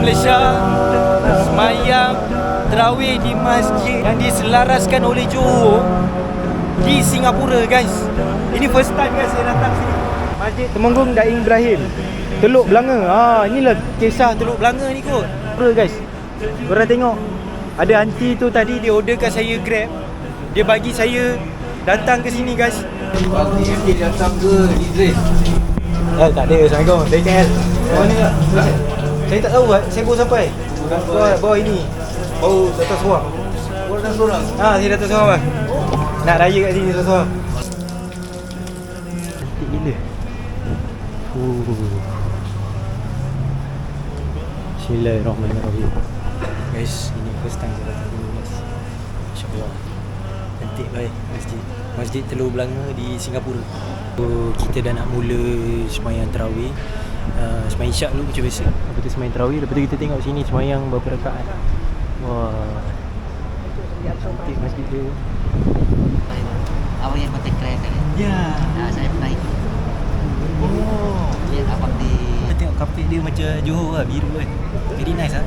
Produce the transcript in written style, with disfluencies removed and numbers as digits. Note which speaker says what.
Speaker 1: Malaysia semayang tarawih di masjid yang diselaraskan oleh Johor di Singapura, guys. Ini first time guys saya datang sini. Masjid Temenggung Daing Ibrahim, Teluk Belanga. Inilah kisah Teluk Belanga ni kot. Guys, korang tengok, ada aunty tu tadi dia orderkan saya Grab. Dia bagi saya datang ke sini, guys.
Speaker 2: Aunty datang ke Idris?
Speaker 1: Tak ada. Assalamualaikum. Dari KL. Mana tak? Saya tak tahu. Saya baru sampai. Bawah ini. Baru datang seorang.
Speaker 2: Baru datang seorang?
Speaker 1: Saya datang seorang bang. Nak raya kat sini seorang. Cantik gila. Bismillahirrahmanirrahim. Guys, ini first time saya datang sini, guys. InsyaAllah. Cantik baik Masjid Teluk Belanga di Singapura. Kita dah nak mula semayang tarawih. Semayang isyak dulu macam biasa. Lepas tu semayang tarawih. Lepas tu kita tengok sini semayang berapa rakaat. Wah, cantik masjid dia.
Speaker 3: Awak yang konten kreator kan?
Speaker 1: Ya.
Speaker 3: Saya pernah ikut. Lihat abang di
Speaker 1: Tengok kapit dia macam Johor lah, biru kan. Very nice lah.